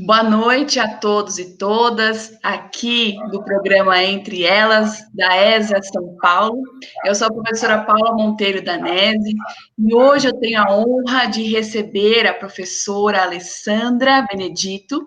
Boa noite a todos e todas, aqui do programa Entre Elas, da ESA São Paulo. Eu sou a professora Paula Monteiro Danese e hoje eu tenho a honra de receber a professora Alessandra Benedito.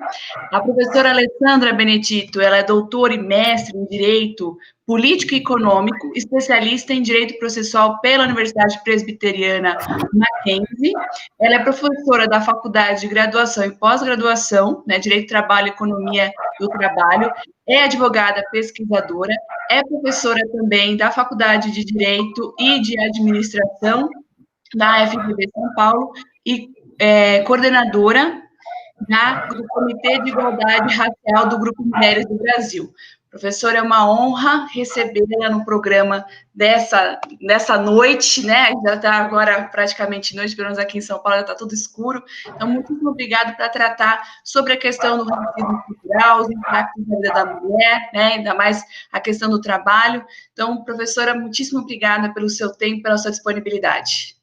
A professora Alessandra Benedito, ela é doutora e mestre em Direito Político e Econômico, especialista em Direito Processual pela Universidade Presbiteriana Mackenzie. Ela é professora da Faculdade de Graduação e Pós-Graduação, né, Direito, Trabalho e Economia do Trabalho, é advogada pesquisadora, é professora também da Faculdade de Direito e de Administração da FGV São Paulo e coordenadora do Comitê de Igualdade Racial do Grupo Mulheres do Brasil. Professora, é uma honra recebê-la no programa dessa noite, né? Já está agora praticamente noite, pelo menos aqui em São Paulo já está tudo escuro. Então, muito obrigada para tratar sobre a questão do racismo estrutural, os impactos na vida da mulher, né? Ainda mais a questão do trabalho. Então, professora, muitíssimo obrigada pelo seu tempo, pela sua disponibilidade.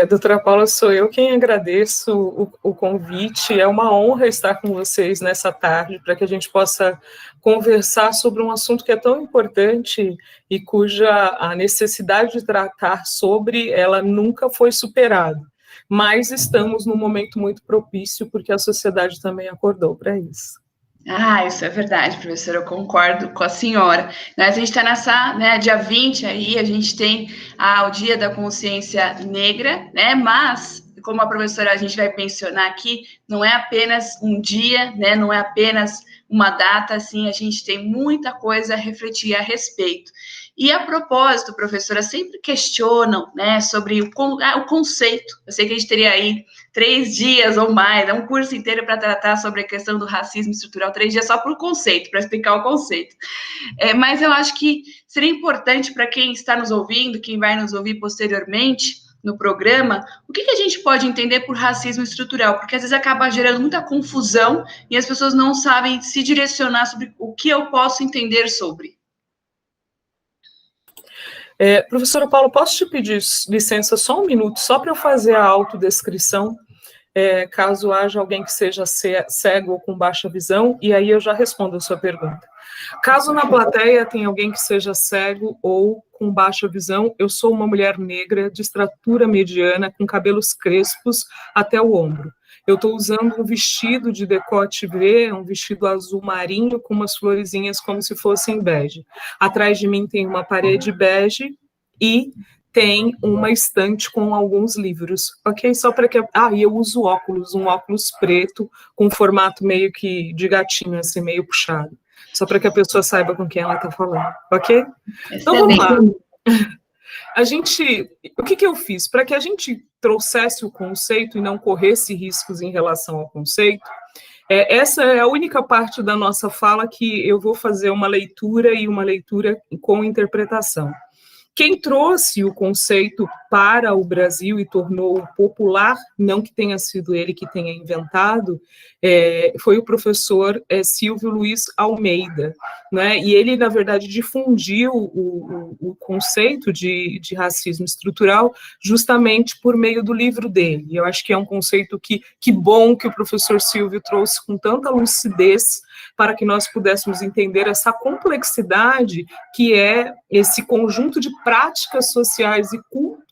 Doutora Paula, sou eu quem agradeço o convite. É uma honra estar com vocês nessa tarde para que a gente possa conversar sobre um assunto que é tão importante e cuja a necessidade de tratar sobre ela nunca foi superada. Mas estamos num momento muito propício porque a sociedade também acordou para isso. Isso é verdade, professora, eu concordo com a senhora. Mas a gente está nessa, né, dia 20 aí, a gente tem o Dia da Consciência Negra, né, mas, como a professora, a gente vai mencionar aqui, não é apenas um dia, né, não é apenas uma data, assim, a gente tem muita coisa a refletir a respeito. E a propósito, professora, sempre questionam, né, sobre o conceito. Eu sei que a gente teria aí 3 dias ou mais, é um curso inteiro para tratar sobre a questão do racismo estrutural, 3 dias só para o conceito, para explicar o conceito. Mas eu acho que seria importante para quem está nos ouvindo, quem vai nos ouvir posteriormente no programa, o que a gente pode entender por racismo estrutural, porque às vezes acaba gerando muita confusão e as pessoas não sabem se direcionar sobre o que eu posso entender sobre. Professora Paula, posso te pedir licença só um minuto, só para eu fazer a autodescrição, caso haja alguém que seja cego ou com baixa visão, e aí eu já respondo a sua pergunta. Caso na plateia tenha alguém que seja cego ou com baixa visão, eu sou uma mulher negra de estatura mediana, com cabelos crespos até o ombro. Eu estou usando um vestido de decote V, um vestido azul marinho com umas florezinhas como se fossem bege. Atrás de mim tem uma parede bege e tem uma estante com alguns livros, ok? Só para que... e eu uso óculos, um óculos preto com formato meio que de gatinho, assim, meio puxado. Só para que a pessoa saiba com quem ela está falando, ok? Então, vamos lá. O que eu fiz? Para que a gente trouxesse o conceito e não corresse riscos em relação ao conceito, essa é a única parte da nossa fala que eu vou fazer uma leitura e uma leitura com interpretação. Quem trouxe o conceito para o Brasil e tornou popular, não que tenha sido ele que tenha inventado, foi o professor Silvio Luiz Almeida, né? E ele, na verdade, difundiu o conceito de racismo estrutural justamente por meio do livro dele. Eu acho que é um conceito que bom que o professor Silvio trouxe com tanta lucidez para que nós pudéssemos entender essa complexidade que é esse conjunto de práticas sociais e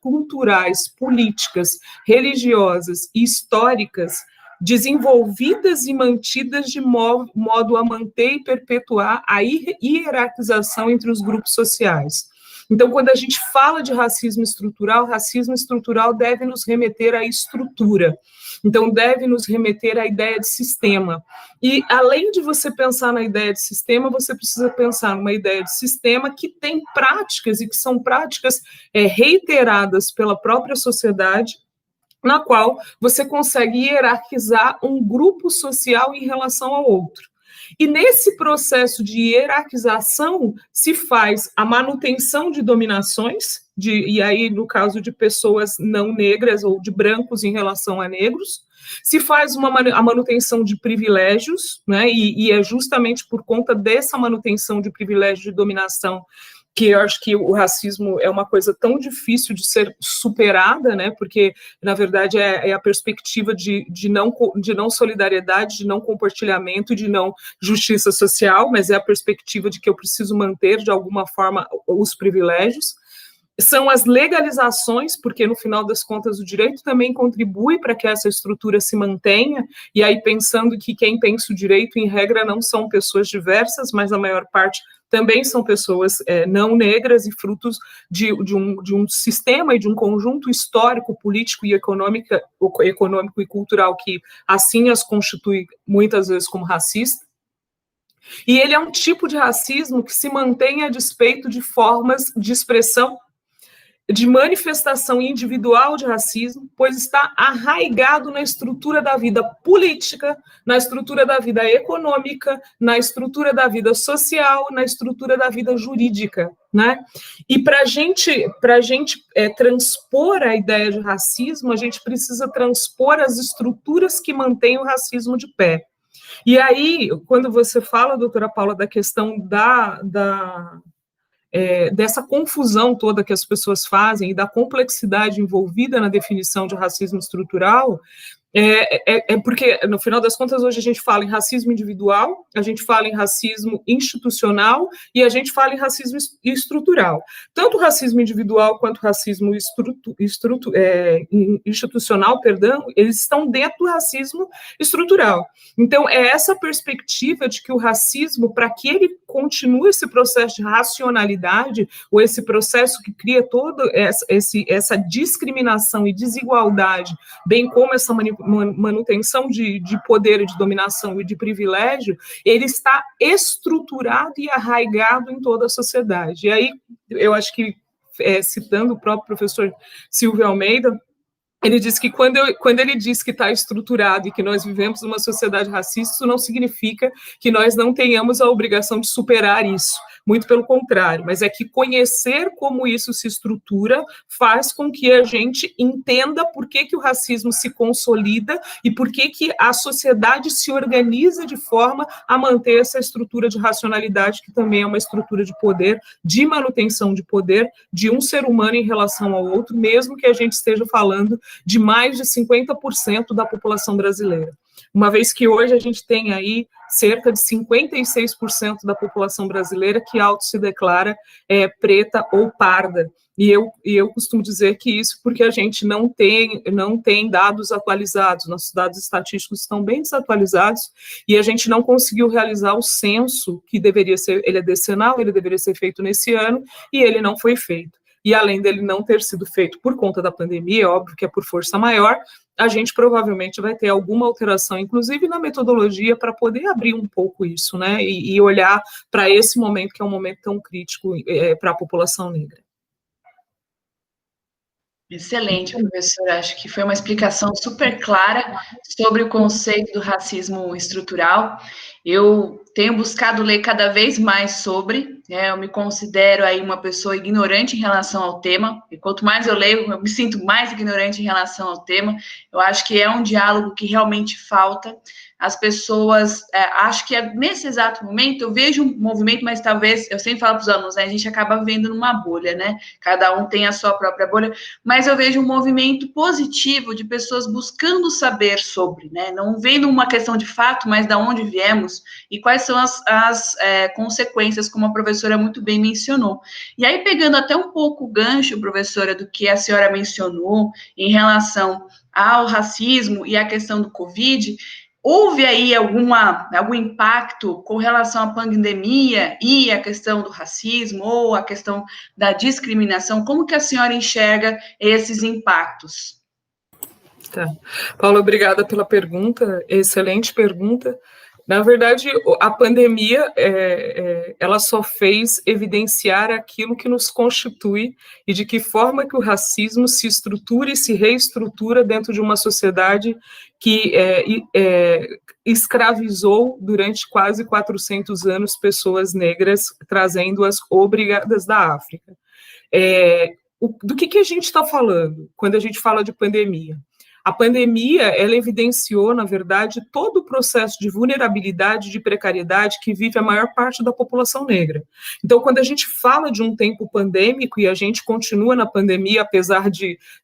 culturais, políticas, religiosas e históricas desenvolvidas e mantidas de modo a manter e perpetuar a hierarquização entre os grupos sociais. Então, quando a gente fala de racismo estrutural deve nos remeter à estrutura. Então, deve nos remeter à ideia de sistema. E, além de você pensar na ideia de sistema, você precisa pensar numa ideia de sistema que tem práticas e que são práticas reiteradas pela própria sociedade, na qual você consegue hierarquizar um grupo social em relação ao outro. E nesse processo de hierarquização se faz a manutenção de dominações, e aí no caso de pessoas não negras ou de brancos em relação a negros, se faz a manutenção de privilégios, né, e é justamente por conta dessa manutenção de privilégio de dominação que eu acho que o racismo é uma coisa tão difícil de ser superada, né? Porque, na verdade, é a perspectiva de não solidariedade, de não compartilhamento, de não justiça social, mas é a perspectiva de que eu preciso manter, de alguma forma, os privilégios. São as legalizações, porque no final das contas o direito também contribui para que essa estrutura se mantenha, e aí pensando que quem pensa o direito, em regra, não são pessoas diversas, mas a maior parte também são pessoas não negras e frutos de um sistema e de um conjunto histórico, político e econômico e cultural que assim as constitui muitas vezes como racista. E ele é um tipo de racismo que se mantém a despeito de formas de expressão, de manifestação individual de racismo, pois está arraigado na estrutura da vida política, na estrutura da vida econômica, na estrutura da vida social, na estrutura da vida jurídica, né? E para a gente transpor a ideia de racismo, a gente precisa transpor as estruturas que mantêm o racismo de pé. E aí, quando você fala, doutora Paula, da questão dessa confusão toda que as pessoas fazem e da complexidade envolvida na definição de racismo estrutural, porque, no final das contas, hoje a gente fala em racismo individual, a gente fala em racismo institucional e a gente fala em racismo estrutural. Tanto o racismo individual quanto o racismo institucional, eles estão dentro do racismo estrutural. Então, é essa perspectiva de que o racismo, para que ele continue esse processo de racionalidade, ou esse processo que cria toda essa discriminação e desigualdade, bem como essa manutenção de poder, de dominação e de privilégio, ele está estruturado e arraigado em toda a sociedade. E aí, eu acho que, citando o próprio professor Silvio Almeida, ele diz que quando ele diz que está estruturado e que nós vivemos numa sociedade racista, isso não significa que nós não tenhamos a obrigação de superar isso. Muito pelo contrário, mas é que conhecer como isso se estrutura faz com que a gente entenda por que o racismo se consolida e por que a sociedade se organiza de forma a manter essa estrutura de racionalidade, que também é uma estrutura de poder, de manutenção de poder de um ser humano em relação ao outro, mesmo que a gente esteja falando de mais de 50% da população brasileira. Uma vez que hoje a gente tem aí cerca de 56% da população brasileira que auto se declara preta ou parda. E eu costumo dizer que isso porque a gente não tem dados atualizados, nossos dados estatísticos estão bem desatualizados, e a gente não conseguiu realizar o censo que deveria ser, ele é decenal, ele deveria ser feito nesse ano, e ele não foi feito. E além dele não ter sido feito por conta da pandemia, óbvio que é por força maior, a gente provavelmente vai ter alguma alteração, inclusive na metodologia, para poder abrir um pouco isso, né, e olhar para esse momento, que é um momento tão crítico para a população negra. Excelente, professora. Acho que foi uma explicação super clara sobre o conceito do racismo estrutural. Eu tenho buscado ler cada vez mais sobre, eu me considero aí uma pessoa ignorante em relação ao tema, e quanto mais eu leio, eu me sinto mais ignorante em relação ao tema. Eu acho que é um diálogo que realmente falta. As pessoas, acho que nesse exato momento, eu vejo um movimento, mas talvez, eu sempre falo para os alunos, né, a gente acaba vivendo numa bolha, né, cada um tem a sua própria bolha, mas eu vejo um movimento positivo de pessoas buscando saber sobre, né, não vendo uma questão de fato, mas de onde viemos e quais são as consequências, como a professora muito bem mencionou. E aí, pegando até um pouco o gancho, professora, do que a senhora mencionou em relação ao racismo e a questão do Covid, houve aí algum impacto com relação à pandemia e a questão do racismo ou a questão da discriminação? Como que a senhora enxerga esses impactos? Tá. Paula, obrigada pela pergunta, excelente pergunta. Na verdade, a pandemia, ela só fez evidenciar aquilo que nos constitui e de que forma que o racismo se estrutura e se reestrutura dentro de uma sociedade que escravizou durante quase 400 anos pessoas negras, trazendo-as obrigadas da África. Do que a gente está falando quando a gente fala de pandemia? A pandemia, ela evidenciou, na verdade, todo o processo de vulnerabilidade, de precariedade que vive a maior parte da população negra. Então, quando a gente fala de um tempo pandêmico e a gente continua na pandemia, apesar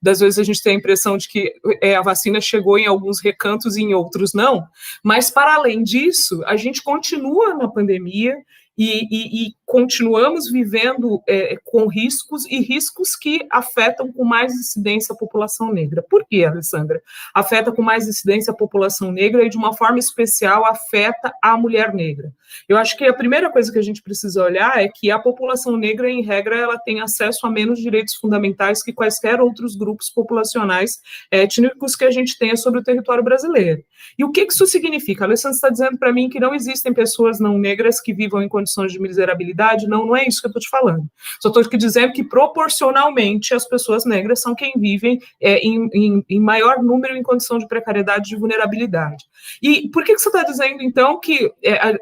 das vezes a gente ter a impressão de que a vacina chegou em alguns recantos e em outros não, mas, para além disso, a gente continua na pandemia e continuamos vivendo com riscos, e riscos que afetam com mais incidência a população negra. Por quê, Alessandra? Afeta com mais incidência a população negra e, de uma forma especial, afeta a mulher negra. Eu acho que a primeira coisa que a gente precisa olhar é que a população negra, em regra, ela tem acesso a menos direitos fundamentais que quaisquer outros grupos populacionais étnicos que a gente tenha sobre o território brasileiro. E o que isso significa? A Alessandra está dizendo para mim que não existem pessoas não negras que vivam em condições de miserabilidade. Não é isso que eu estou te falando. Só estou te dizendo que, proporcionalmente, as pessoas negras são quem vivem em maior número em condição de precariedade e de vulnerabilidade. E por que você está dizendo, então, que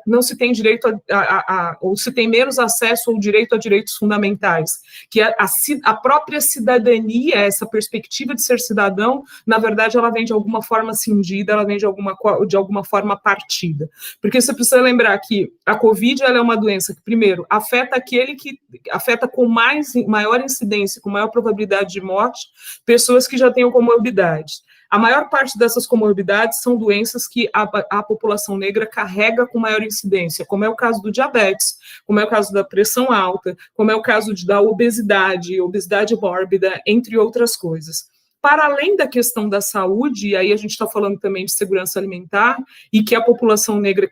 não se tem direito ou se tem menos acesso ou direito a direitos fundamentais? Que a própria cidadania, essa perspectiva de ser cidadão, na verdade, ela vem de alguma forma cindida, ela vem de alguma forma partida. Porque você precisa lembrar que a Covid, ela é uma doença que, primeiro, afeta aquele que afeta com maior incidência, com maior probabilidade de morte, pessoas que já tenham comorbidades. A maior parte dessas comorbidades são doenças que a população negra carrega com maior incidência, como é o caso do diabetes, como é o caso da pressão alta, como é o caso da obesidade mórbida, entre outras coisas. Para além da questão da saúde, e aí a gente está falando também de segurança alimentar, e que a população negra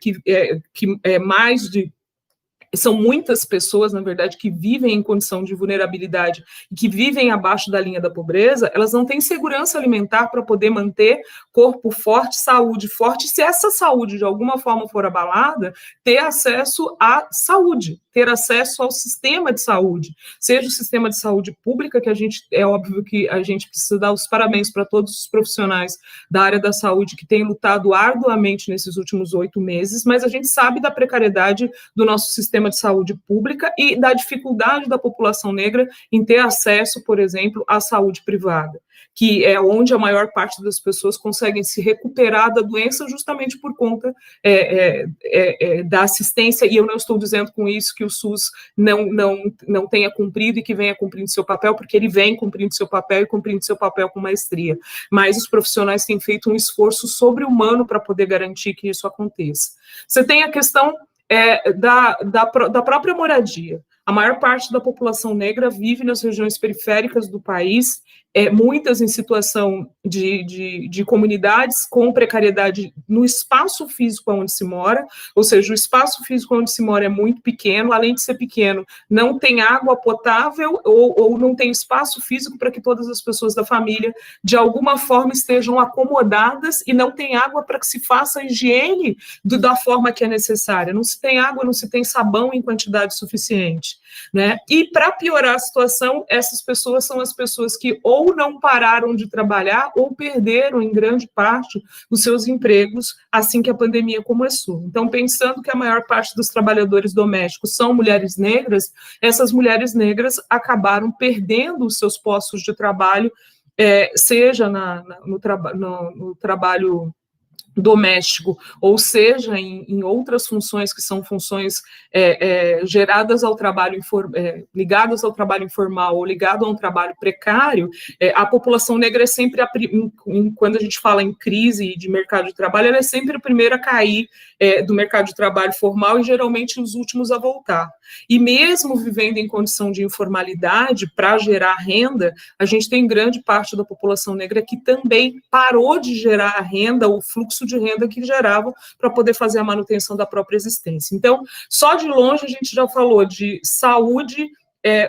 são muitas pessoas, na verdade, que vivem em condição de vulnerabilidade e que vivem abaixo da linha da pobreza, elas não têm segurança alimentar para poder manter corpo forte, saúde forte. Se essa saúde, de alguma forma, for abalada, ter acesso à saúde, ter acesso ao sistema de saúde, seja o sistema de saúde pública, que é óbvio que a gente precisa dar os parabéns para todos os profissionais da área da saúde que têm lutado arduamente nesses últimos 8 meses, mas a gente sabe da precariedade do nosso sistema de saúde pública e da dificuldade da população negra em ter acesso, por exemplo, à saúde privada, que é onde a maior parte das pessoas conseguem se recuperar da doença justamente por conta da assistência, e eu não estou dizendo com isso que o SUS não tenha cumprido e que venha cumprindo seu papel, porque ele vem cumprindo seu papel e cumprindo seu papel com maestria, mas os profissionais têm feito um esforço sobre-humano para poder garantir que isso aconteça. Você tem a questão da própria moradia. A maior parte da população negra vive nas regiões periféricas do país, muitas em situação de comunidades com precariedade no espaço físico onde se mora, ou seja, o espaço físico onde se mora é muito pequeno, além de ser pequeno, não tem água potável ou não tem espaço físico para que todas as pessoas da família, de alguma forma, estejam acomodadas, e não tem água para que se faça a higiene da forma que é necessária. Não se tem água, não se tem sabão em quantidade suficiente, né? E, para piorar a situação, essas pessoas são as pessoas que ou não pararam de trabalhar ou perderam, em grande parte, os seus empregos assim que a pandemia começou. Então, pensando que a maior parte dos trabalhadores domésticos são mulheres negras, essas mulheres negras acabaram perdendo os seus postos de trabalho, seja no trabalho doméstico, ou seja, em outras funções que são funções geradas ao trabalho ligadas ao trabalho informal ou ligado a um trabalho precário. A população negra é sempre quando a gente fala em crise de mercado de trabalho, ela é sempre a primeira a cair do mercado de trabalho formal e geralmente os últimos a voltar. E mesmo vivendo em condição de informalidade para gerar renda, a gente tem grande parte da população negra que também parou de gerar a renda, o fluxo de renda que gerava para poder fazer a manutenção da própria existência. Então, só de longe a gente já falou de saúde,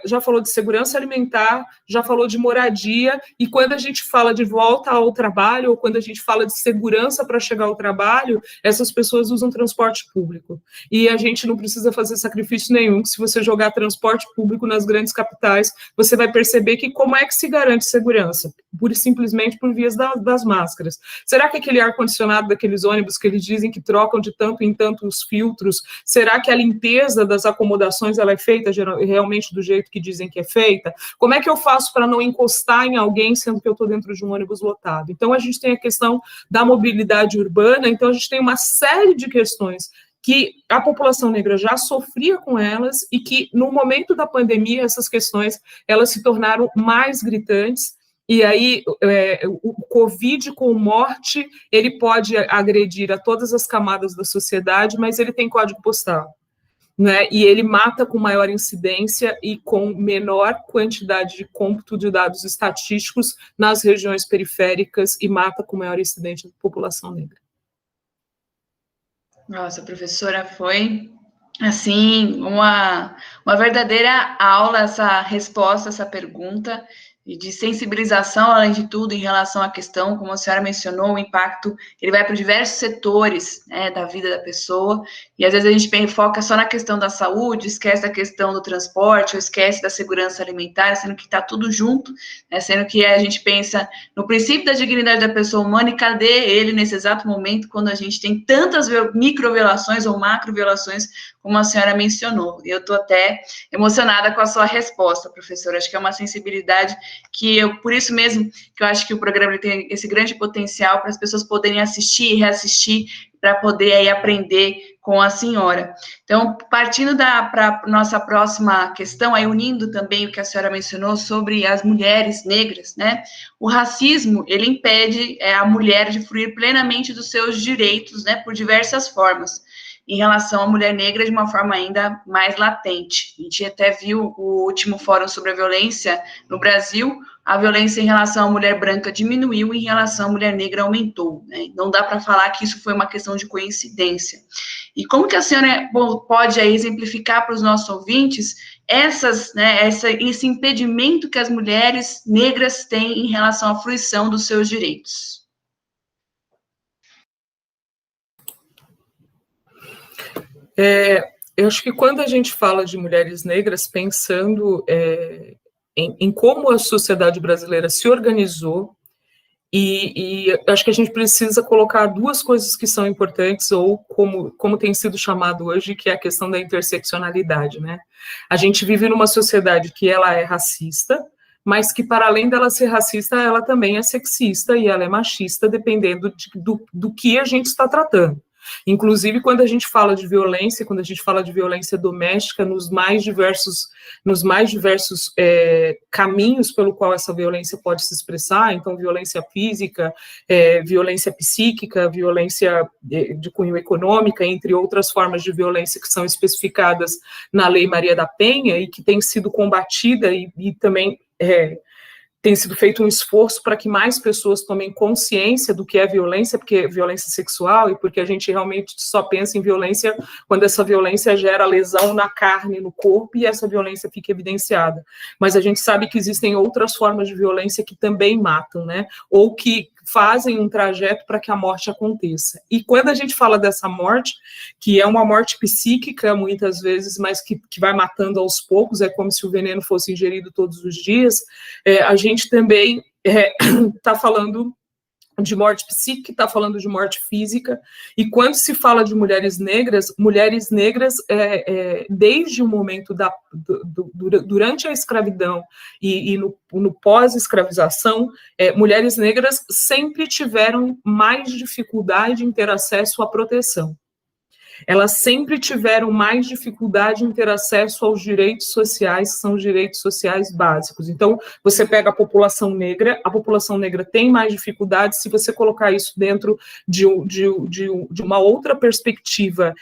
já falou de segurança alimentar, já falou de moradia, e quando a gente fala de volta ao trabalho, ou quando a gente fala de segurança para chegar ao trabalho, essas pessoas usam transporte público. E a gente não precisa fazer sacrifício nenhum, que se você jogar transporte público nas grandes capitais, você vai perceber que como é que se garante segurança? Pura e simplesmente por vias das máscaras. Será que aquele ar-condicionado daqueles ônibus que eles dizem que trocam de tanto em tanto os filtros, será que a limpeza das acomodações ela é feita realmente do jeito que dizem que é feita? Como é que eu faço para não encostar em alguém, sendo que eu estou dentro de um ônibus lotado? Então, a gente tem a questão da mobilidade urbana, então a gente tem uma série de questões que a população negra já sofria com elas e que, no momento da pandemia, essas questões elas se tornaram mais gritantes. E aí, o Covid com morte, ele pode agredir a todas as camadas da sociedade, mas ele tem código postal, né? E ele mata com maior incidência e com menor quantidade de cômputo de dados estatísticos nas regiões periféricas e mata com maior incidência da população negra. Nossa, professora, foi, assim, uma verdadeira aula, essa resposta, essa pergunta, e de sensibilização, além de tudo, em relação à questão, como a senhora mencionou, o impacto, ele vai para diversos setores, né, da vida da pessoa, e às vezes a gente foca só na questão da saúde, esquece da questão do transporte, ou esquece da segurança alimentar, sendo que está tudo junto, né, sendo que a gente pensa no princípio da dignidade da pessoa humana, e cadê ele nesse exato momento, quando a gente tem tantas micro-violações ou macro-violações, como a senhora mencionou. E eu estou até emocionada com a sua resposta, professora. Acho que é uma sensibilidade que eu, por isso mesmo, que eu acho que o programa tem esse grande potencial para as pessoas poderem assistir e reassistir, para poder aí aprender com a senhora. Então, partindo para a nossa próxima questão, aí unindo também o que a senhora mencionou sobre as mulheres negras, né? O racismo, ele impede a mulher de fruir plenamente dos seus direitos, né, por diversas formas. Em relação à mulher negra, de uma forma ainda mais latente. A gente até viu o último fórum sobre a violência no Brasil, a violência em relação à mulher branca diminuiu e em relação à mulher negra aumentou, né? Não dá para falar que isso foi uma questão de coincidência. E como que a senhora pode aí exemplificar para os nossos ouvintes esse impedimento que as mulheres negras têm em relação à fruição dos seus direitos? Eu acho que quando a gente fala de mulheres negras, pensando em como a sociedade brasileira se organizou, e acho que a gente precisa colocar duas coisas que são importantes, ou como tem sido chamado hoje, que é a questão da interseccionalidade, né? A gente vive numa sociedade que ela é racista, mas que, para além dela ser racista, ela também é sexista e ela é machista, dependendo do que a gente está tratando. Inclusive, quando a gente fala de violência, quando a gente fala de violência doméstica, nos mais diversos caminhos pelo qual essa violência pode se expressar, então violência física, violência psíquica, violência de cunho econômica, entre outras formas de violência que são especificadas na Lei Maria da Penha e que tem sido combatida e também tem sido feito um esforço para que mais pessoas tomem consciência do que é violência, porque é violência sexual, e porque a gente realmente só pensa em violência quando essa violência gera lesão na carne, no corpo, e essa violência fica evidenciada. Mas a gente sabe que existem outras formas de violência que também matam, né? Ou que fazem um trajeto para que a morte aconteça. E quando a gente fala dessa morte, que é uma morte psíquica, muitas vezes, mas que vai matando aos poucos, é como se o veneno fosse ingerido todos os dias, a gente também está falando de morte psíquica, está falando de morte física, e quando se fala de mulheres negras, desde o momento durante a escravidão e no pós-escravização, mulheres negras sempre tiveram mais dificuldade em ter acesso à proteção. Elas sempre tiveram mais dificuldade em ter acesso aos direitos sociais, que são os direitos sociais básicos. Então, você pega a população negra tem mais dificuldade. Se você colocar isso dentro de uma outra perspectiva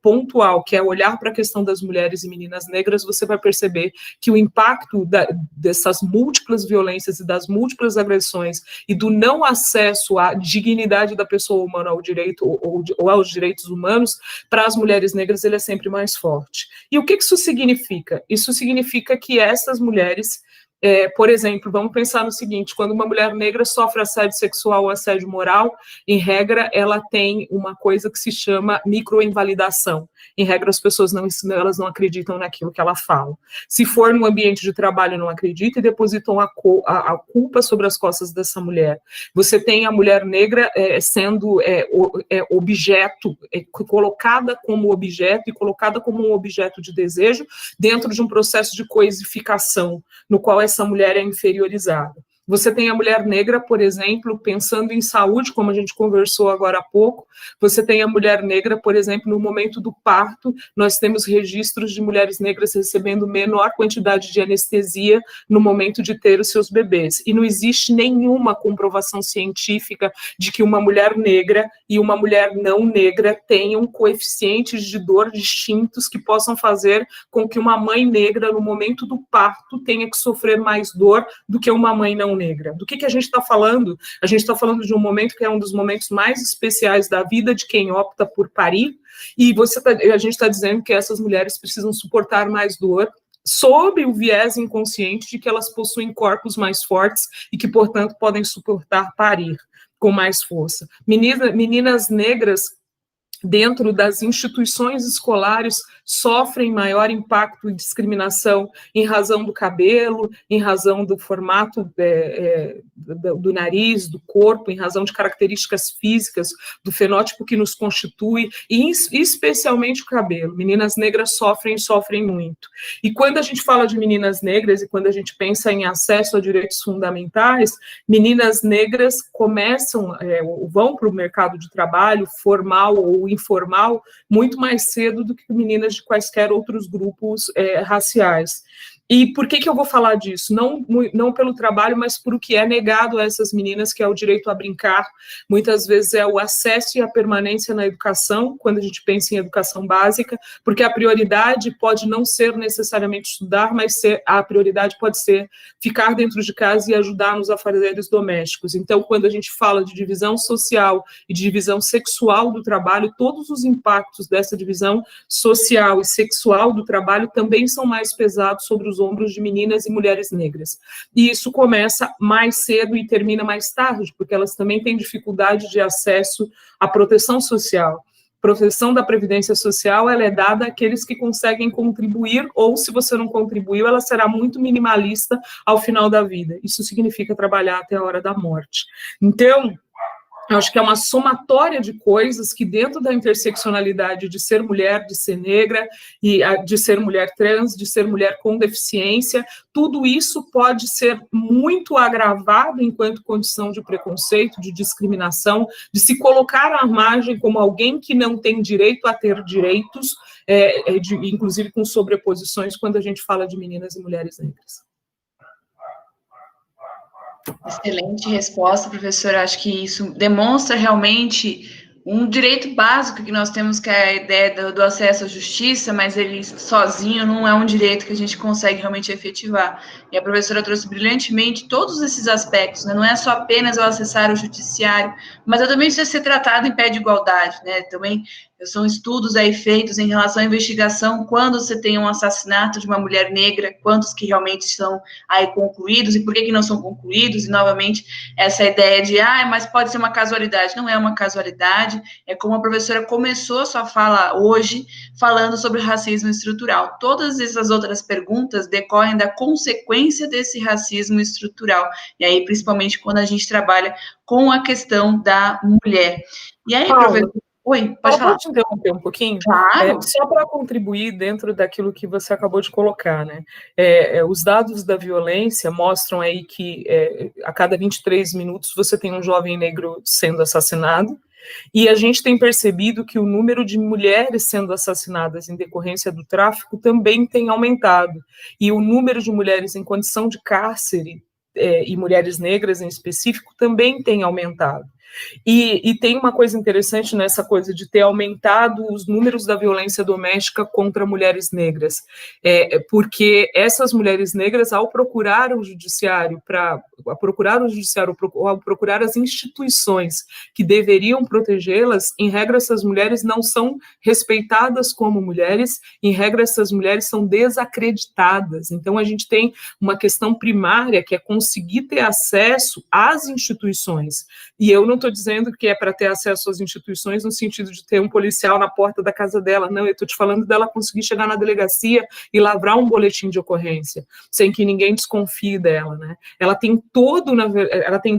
pontual, que é olhar para a questão das mulheres e meninas negras, você vai perceber que o impacto dessas múltiplas violências e das múltiplas agressões e do não acesso à dignidade da pessoa humana ao direito ou aos direitos humanos, para as mulheres negras ele é sempre mais forte. E o que isso significa? Isso significa que essas mulheres Por exemplo, vamos pensar no seguinte: quando uma mulher negra sofre assédio sexual ou assédio moral, em regra, ela tem uma coisa que se chama microinvalidação. Em regra, as pessoas elas não acreditam naquilo que ela fala. Se for no ambiente de trabalho, não acreditam e depositam a culpa sobre as costas dessa mulher. Você tem a mulher negra sendo objeto, colocada como objeto e colocada como um objeto de desejo dentro de um processo de coisificação, no qual essa mulher é inferiorizada. Você tem a mulher negra, por exemplo, pensando em saúde, como a gente conversou agora há pouco. Você tem a mulher negra, por exemplo, no momento do parto, nós temos registros de mulheres negras recebendo menor quantidade de anestesia no momento de ter os seus bebês. E não existe nenhuma comprovação científica de que uma mulher negra e uma mulher não negra tenham coeficientes de dor distintos que possam fazer com que uma mãe negra, no momento do parto, tenha que sofrer mais dor do que uma mãe não negra. Do que a gente está falando? A gente está falando de um momento que é um dos momentos mais especiais da vida de quem opta por parir, e a gente está dizendo que essas mulheres precisam suportar mais dor, sob o viés inconsciente de que elas possuem corpos mais fortes e que, portanto, podem suportar parir com mais força. Meninas negras dentro das instituições escolares sofrem maior impacto e discriminação em razão do cabelo, em razão do formato do nariz, do corpo, em razão de características físicas, do fenótipo que nos constitui, e especialmente o cabelo. Meninas negras sofrem muito. E quando a gente fala de meninas negras e quando a gente pensa em acesso a direitos fundamentais, meninas negras vão para o mercado de trabalho formal ou informal muito mais cedo do que meninas de quaisquer outros grupos raciais. E por que eu vou falar disso? Não pelo trabalho, mas por o que é negado a essas meninas, que é o direito a brincar. Muitas vezes é o acesso e a permanência na educação, quando a gente pensa em educação básica, porque a prioridade pode não ser necessariamente estudar, mas a prioridade pode ser ficar dentro de casa e ajudar nos afazeres domésticos. Então, quando a gente fala de divisão social e de divisão sexual do trabalho, todos os impactos dessa divisão social e sexual do trabalho também são mais pesados sobre os ombros de meninas e mulheres negras. E isso começa mais cedo e termina mais tarde, porque elas também têm dificuldade de acesso à proteção social. Proteção da Previdência Social, ela é dada àqueles que conseguem contribuir, ou se você não contribuiu, ela será muito minimalista ao final da vida. Isso significa trabalhar até a hora da morte. Então, eu acho que é uma somatória de coisas que, dentro da interseccionalidade de ser mulher, de ser negra, e de ser mulher trans, de ser mulher com deficiência, tudo isso pode ser muito agravado enquanto condição de preconceito, de discriminação, de se colocar à margem como alguém que não tem direito a ter direitos, inclusive com sobreposições, quando a gente fala de meninas e mulheres negras. Excelente resposta, professora. Acho que isso demonstra realmente um direito básico que nós temos, que é a ideia do acesso à justiça, mas ele sozinho não é um direito que a gente consegue realmente efetivar. E a professora trouxe brilhantemente todos esses aspectos, né? Não é só apenas eu acessar o judiciário, mas eu também preciso ser tratado em pé de igualdade, né? Também são estudos aí feitos em relação à investigação, quando você tem um assassinato de uma mulher negra, quantos que realmente são aí concluídos e por que não são concluídos, e novamente essa ideia de, mas pode ser uma casualidade. Não é uma casualidade, é como a professora começou a sua fala hoje, falando sobre racismo estrutural. Todas essas outras perguntas decorrem da consequência desse racismo estrutural, e aí principalmente quando a gente trabalha com a questão da mulher. E aí, professora... Oi, pode falar. Pode interromper um pouquinho? Claro. Só para contribuir dentro daquilo que você acabou de colocar, né? Os dados da violência mostram aí que a cada 23 minutos você tem um jovem negro sendo assassinado, e a gente tem percebido que o número de mulheres sendo assassinadas em decorrência do tráfico também tem aumentado, e o número de mulheres em condição de cárcere, e mulheres negras em específico, também tem aumentado. E tem uma coisa interessante nessa coisa de ter aumentado os números da violência doméstica contra mulheres negras, porque essas mulheres negras, ao procurar o judiciário, ao procurar as instituições que deveriam protegê-las, em regra essas mulheres não são respeitadas como mulheres, em regra essas mulheres são desacreditadas. Então a gente tem uma questão primária que é conseguir ter acesso às instituições. E eu não estou dizendo que é para ter acesso às instituições no sentido de ter um policial na porta da casa dela, não, eu estou te falando dela conseguir chegar na delegacia e lavrar um boletim de ocorrência, sem que ninguém desconfie dela, né? Ela tem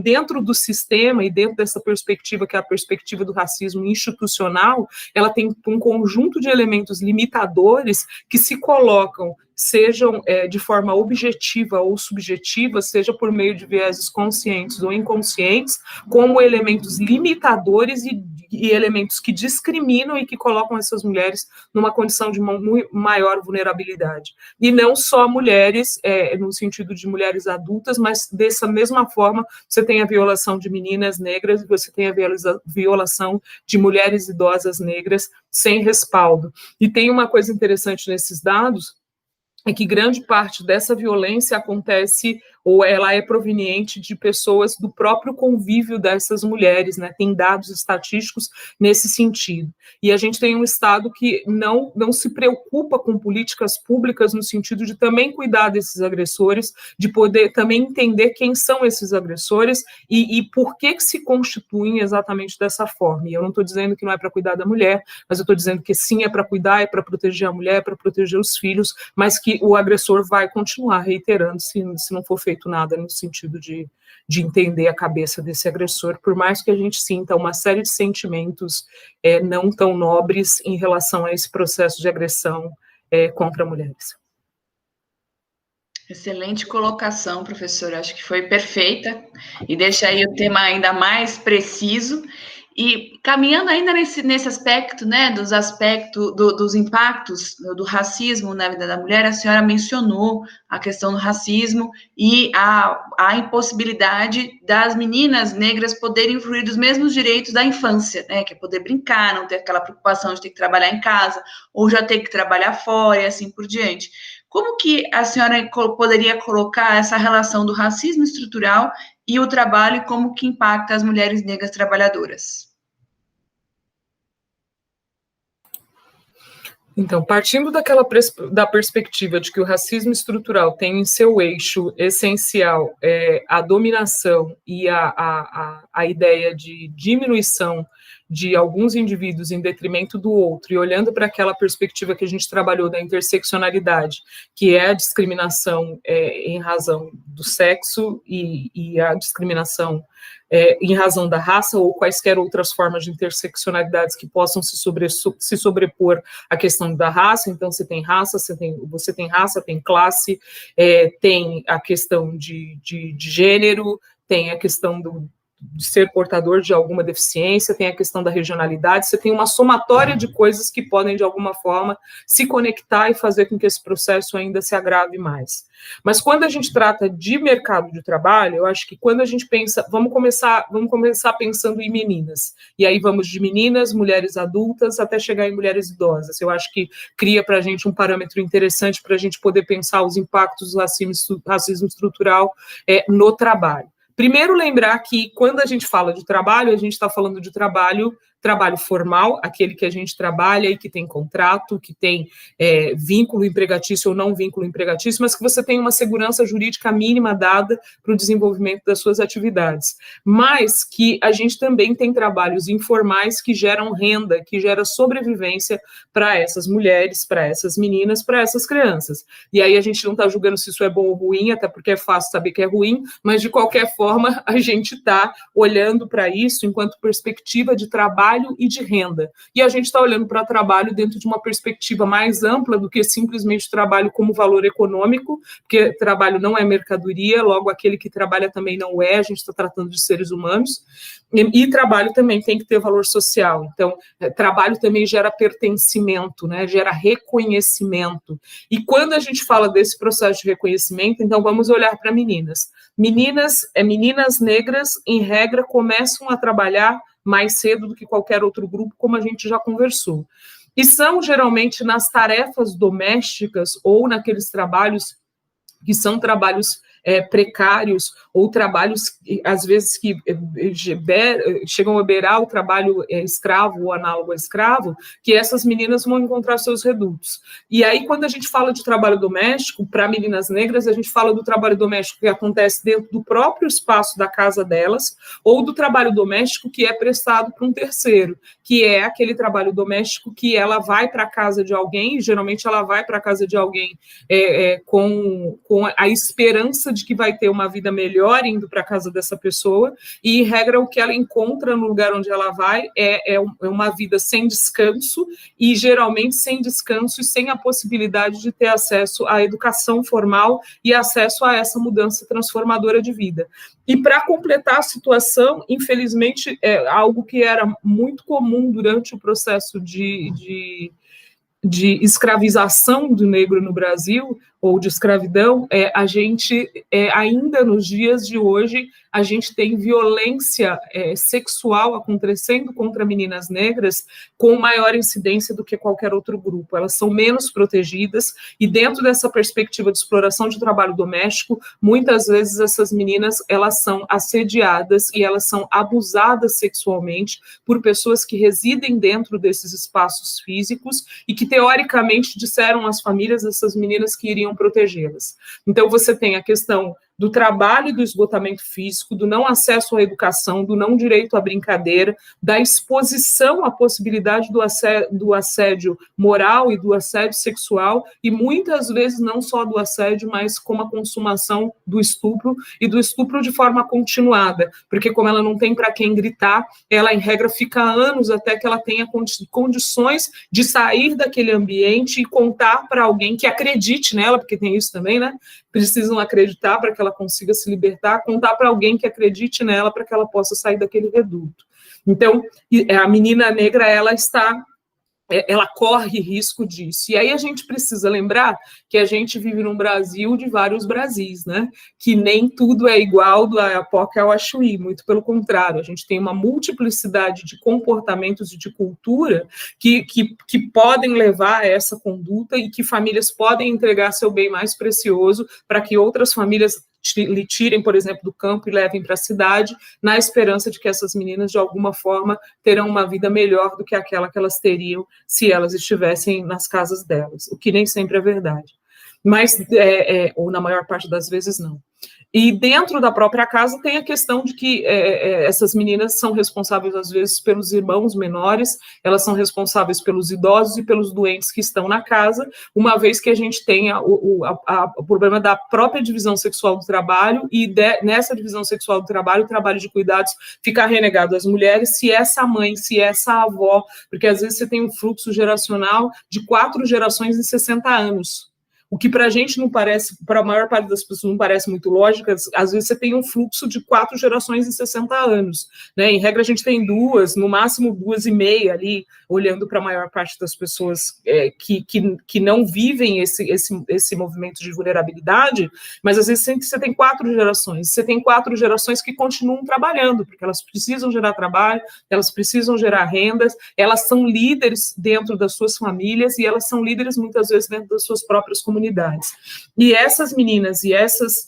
dentro do sistema e dentro dessa perspectiva, que é a perspectiva do racismo institucional, ela tem um conjunto de elementos limitadores que se colocam, sejam de forma objetiva ou subjetiva, seja por meio de vieses conscientes ou inconscientes, como elementos limitadores e elementos que discriminam e que colocam essas mulheres numa condição de maior vulnerabilidade. E não só mulheres, no sentido de mulheres adultas, mas dessa mesma forma você tem a violação de meninas negras, você tem a violação de mulheres idosas negras sem respaldo. E tem uma coisa interessante nesses dados, é que grande parte dessa violência acontece ou ela é proveniente de pessoas do próprio convívio dessas mulheres, né? Tem dados estatísticos nesse sentido. E a gente tem um Estado que não se preocupa com políticas públicas no sentido de também cuidar desses agressores, de poder também entender quem são esses agressores e por que se constituem exatamente dessa forma. E eu não estou dizendo que não é para cuidar da mulher, mas eu estou dizendo que sim, é para cuidar, é para proteger a mulher, é para proteger os filhos, mas que o agressor vai continuar reiterando se não for feito nada no sentido de entender a cabeça desse agressor, por mais que a gente sinta uma série de sentimentos não tão nobres em relação a esse processo de agressão contra mulheres. Excelente colocação, professora. Acho que foi perfeita e deixa aí o tema ainda mais preciso. E caminhando ainda nesse aspecto, né, dos impactos do racismo na vida da mulher, a senhora mencionou a questão do racismo e a impossibilidade das meninas negras poderem fruir dos mesmos direitos da infância, né, que é poder brincar, não ter aquela preocupação de ter que trabalhar em casa, ou já ter que trabalhar fora e assim por diante. Como que a senhora poderia colocar essa relação do racismo estrutural e o trabalho e como que impacta as mulheres negras trabalhadoras? Então, partindo da perspectiva de que o racismo estrutural tem em seu eixo essencial a dominação e a ideia de diminuição de alguns indivíduos em detrimento do outro, e olhando para aquela perspectiva que a gente trabalhou da interseccionalidade, que é a discriminação em razão do sexo e a discriminação em razão da raça ou quaisquer outras formas de interseccionalidades que possam se sobrepor à questão da raça. Então, você tem raça, tem classe, tem a questão de gênero, tem a questão de ser portador de alguma deficiência, tem a questão da regionalidade, você tem uma somatória de coisas que podem, de alguma forma, se conectar e fazer com que esse processo ainda se agrave mais. Mas quando a gente trata de mercado de trabalho, eu acho que quando a gente pensa, vamos começar pensando em meninas, e aí vamos de meninas, mulheres adultas, até chegar em mulheres idosas. Eu acho que cria para a gente um parâmetro interessante para a gente poder pensar os impactos do racismo estrutural no trabalho. Primeiro, lembrar que quando a gente fala de trabalho, a gente está falando de trabalho formal, aquele que a gente trabalha e que tem contrato, que tem vínculo empregatício ou não vínculo empregatício, mas que você tem uma segurança jurídica mínima dada para o desenvolvimento das suas atividades. Mas que a gente também tem trabalhos informais que geram renda, que geram sobrevivência para essas mulheres, para essas meninas, para essas crianças. E aí a gente não está julgando se isso é bom ou ruim, até porque é fácil saber que é ruim, mas de qualquer forma a gente está olhando para isso enquanto perspectiva de trabalho trabalho e de renda. E a gente está olhando para trabalho dentro de uma perspectiva mais ampla do que simplesmente trabalho como valor econômico, porque trabalho não é mercadoria, logo aquele que trabalha também não é, a gente está tratando de seres humanos, e trabalho também tem que ter valor social. Então, trabalho também gera pertencimento, né, gera reconhecimento. E quando a gente fala desse processo de reconhecimento, então vamos olhar para meninas. Meninas negras, em regra, começam a trabalhar mais cedo do que qualquer outro grupo, como a gente já conversou. E são geralmente nas tarefas domésticas ou naqueles trabalhos que são trabalhos precários ou trabalhos, às vezes, que chegam a beirar o trabalho escravo ou análogo a escravo, que essas meninas vão encontrar seus redutos. E aí, quando a gente fala de trabalho doméstico, para meninas negras, a gente fala do trabalho doméstico que acontece dentro do próprio espaço da casa delas, ou do trabalho doméstico que é prestado para um terceiro, que é aquele trabalho doméstico que ela vai para a casa de alguém, e geralmente ela vai para a casa de alguém com a esperança de que vai ter uma vida melhor indo para a casa dessa pessoa, e, em regra, o que ela encontra no lugar onde ela vai é uma vida sem descanso, e geralmente sem descanso e sem a possibilidade de ter acesso à educação formal e acesso a essa mudança transformadora de vida. E, para completar a situação, infelizmente, algo que era muito comum durante o processo de escravização do negro no Brasil, ou de escravidão, a gente, ainda nos dias de hoje, a gente tem violência sexual acontecendo contra meninas negras com maior incidência do que qualquer outro grupo. Elas são menos protegidas, e dentro dessa perspectiva de exploração de trabalho doméstico, muitas vezes essas meninas, elas são assediadas e elas são abusadas sexualmente por pessoas que residem dentro desses espaços físicos e que, teoricamente, disseram às famílias dessas meninas que iriam protegê-las. Então, você tem a questão do trabalho e do esgotamento físico, do não acesso à educação, do não direito à brincadeira, da exposição à possibilidade do assédio moral e do assédio sexual, e muitas vezes não só do assédio, mas como a consumação do estupro, e do estupro de forma continuada, porque como ela não tem para quem gritar, ela, em regra, fica anos até que ela tenha condições de sair daquele ambiente e contar para alguém que acredite nela, porque tem isso também, né? Precisam acreditar para que ela consiga se libertar, contar para alguém que acredite nela para que ela possa sair daquele reduto. Então, a menina negra, ela corre risco disso. E aí a gente precisa lembrar que a gente vive num Brasil de vários Brasis, né? Que nem tudo é igual do Ayapoca ao Achuí, muito pelo contrário, a gente tem uma multiplicidade de comportamentos e de cultura que podem levar a essa conduta, e que famílias podem entregar seu bem mais precioso para que outras famílias lhe tirem, por exemplo, do campo e levem para a cidade, na esperança de que essas meninas, de alguma forma, terão uma vida melhor do que aquela que elas teriam se elas estivessem nas casas delas, o que nem sempre é verdade. Mas, ou na maior parte das vezes, não. E dentro da própria casa tem a questão de que essas meninas são responsáveis, às vezes, pelos irmãos menores, elas são responsáveis pelos idosos e pelos doentes que estão na casa, uma vez que a gente tem o problema da própria divisão sexual do trabalho, e nessa divisão sexual do trabalho, o trabalho de cuidados fica renegado às mulheres, se essa mãe, se essa avó, porque às vezes você tem um fluxo geracional de 4 gerações em 60 anos. O que para a gente não parece, para a maior parte das pessoas não parece muito lógico, às vezes você tem um fluxo de 4 gerações em 60 anos, né? Em regra, a gente tem 2, no máximo 2,5 ali, olhando para a maior parte das pessoas que não vivem esse movimento de vulnerabilidade, mas às vezes você tem 4 gerações, você tem 4 gerações que continuam trabalhando, porque elas precisam gerar trabalho, elas precisam gerar rendas, elas são líderes dentro das suas famílias, e elas são líderes, muitas vezes, dentro das suas próprias comunidades. E essas meninas e essas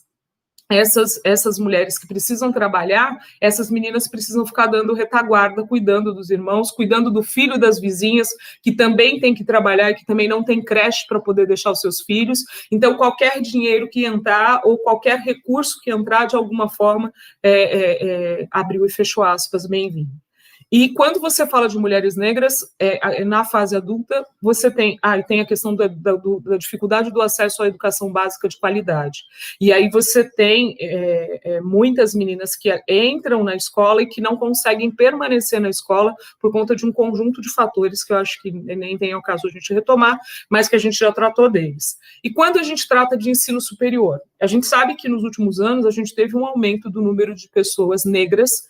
mulheres que precisam trabalhar, essas meninas precisam ficar dando retaguarda, cuidando dos irmãos, cuidando do filho das vizinhas, que também tem que trabalhar e que também não tem creche para poder deixar os seus filhos. Então, qualquer dinheiro que entrar, ou qualquer recurso que entrar, de alguma forma, abriu e fechou aspas, bem-vindo. E quando você fala de mulheres negras, na fase adulta, você tem a questão da dificuldade do acesso à educação básica de qualidade. E aí você tem muitas meninas que entram na escola e que não conseguem permanecer na escola por conta de um conjunto de fatores que eu acho que nem tem o caso a gente retomar, mas que a gente já tratou deles. E quando a gente trata de ensino superior, a gente sabe que nos últimos anos a gente teve um aumento do número de pessoas negras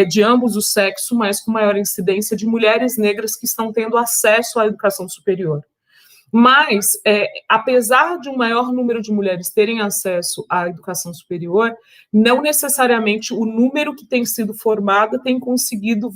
de ambos os sexos, mas com maior incidência de mulheres negras que estão tendo acesso à educação superior. Mas, apesar de um maior número de mulheres terem acesso à educação superior, não necessariamente o número que tem sido formado tem conseguido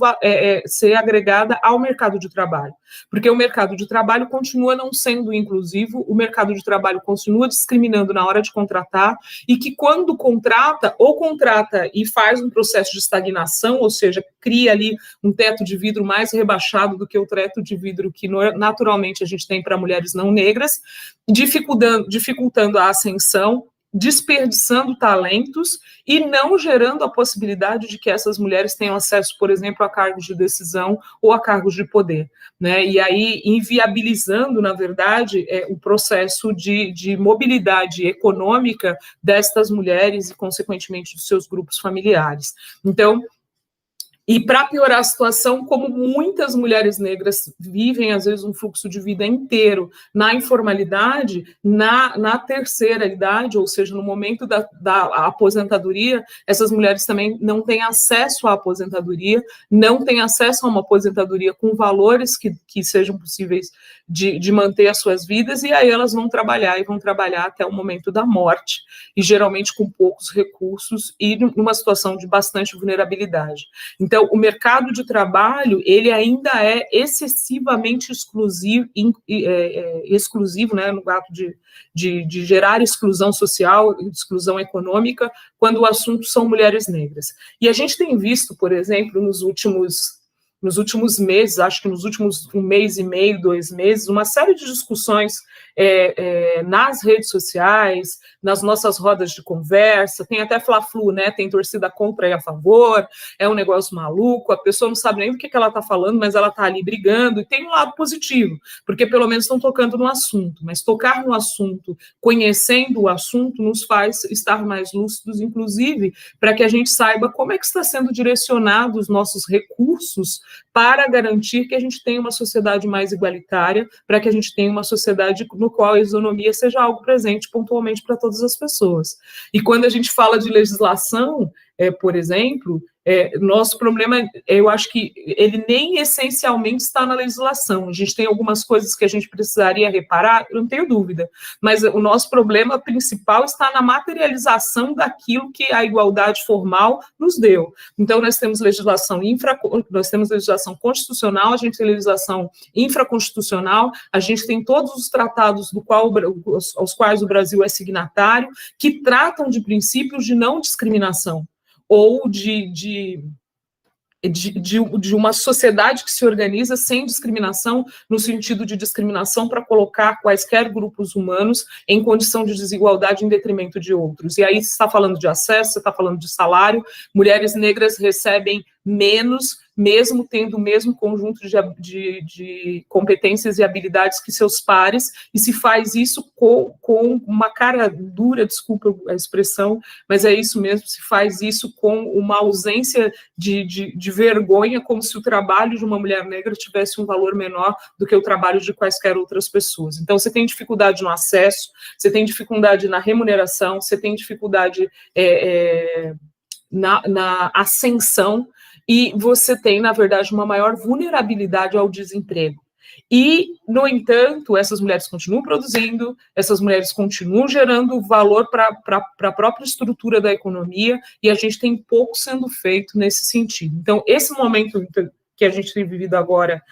ser agregada ao mercado de trabalho, porque o mercado de trabalho continua não sendo inclusivo, o mercado de trabalho continua discriminando na hora de contratar, e que quando contrata, ou contrata e faz um processo de estagnação, ou seja, cria ali um teto de vidro mais rebaixado do que o teto de vidro que naturalmente a gente tem para mulheres não negras, dificultando a ascensão, desperdiçando talentos e não gerando a possibilidade de que essas mulheres tenham acesso, por exemplo, a cargos de decisão ou a cargos de poder, né? E aí inviabilizando, na verdade, o processo de mobilidade econômica destas mulheres e, consequentemente, dos seus grupos familiares. Então, e para piorar a situação, como muitas mulheres negras vivem, às vezes, um fluxo de vida inteiro na informalidade, na terceira idade, ou seja, no momento da aposentadoria, essas mulheres também não têm acesso à aposentadoria, não têm acesso a uma aposentadoria com valores que sejam possíveis de manter as suas vidas, e aí elas vão trabalhar até o momento da morte, e geralmente com poucos recursos e numa situação de bastante vulnerabilidade. Então, o mercado de trabalho, ele ainda é excessivamente exclusivo, né, no ato de gerar exclusão social, exclusão econômica, quando o assunto são mulheres negras. E a gente tem visto, por exemplo, nos últimos meses, acho que nos últimos 1 mês e meio, 2 meses, uma série de discussões nas redes sociais, nas nossas rodas de conversa, tem até Fla-Flu, né? Tem torcida contra e a favor, é um negócio maluco, a pessoa não sabe nem do que ela está falando, mas ela está ali brigando, e tem um lado positivo, porque pelo menos estão tocando no assunto, mas tocar no assunto, conhecendo o assunto, nos faz estar mais lúcidos, inclusive, para que a gente saiba como é que está sendo direcionado os nossos recursos para garantir que a gente tenha uma sociedade mais igualitária, para que a gente tenha uma sociedade no qual a isonomia seja algo presente pontualmente para todas as pessoas. E quando a gente fala de legislação, por exemplo, nosso problema, eu acho que ele nem essencialmente está na legislação. A gente tem algumas coisas que a gente precisaria reparar, eu não tenho dúvida, mas o nosso problema principal está na materialização daquilo que a igualdade formal nos deu. Então, nós temos legislação constitucional, a gente tem legislação infraconstitucional, a gente tem todos os tratados aos quais o Brasil é signatário, que tratam de princípios de não discriminação, ou de uma sociedade que se organiza sem discriminação, no sentido de discriminação para colocar quaisquer grupos humanos em condição de desigualdade em detrimento de outros. E aí você está falando de acesso, você está falando de salário, mulheres negras recebem menos, mesmo tendo o mesmo conjunto de competências e habilidades que seus pares, e se faz isso com uma cara dura, desculpa a expressão, mas é isso mesmo, se faz isso com uma ausência de vergonha, como se o trabalho de uma mulher negra tivesse um valor menor do que o trabalho de quaisquer outras pessoas. Então, você tem dificuldade no acesso, você tem dificuldade na remuneração, você tem dificuldade na ascensão, e você tem, na verdade, uma maior vulnerabilidade ao desemprego. E, no entanto, essas mulheres continuam produzindo, essas mulheres continuam gerando valor para a própria estrutura da economia, e a gente tem pouco sendo feito nesse sentido. Então, esse momento que a gente tem vivido agora,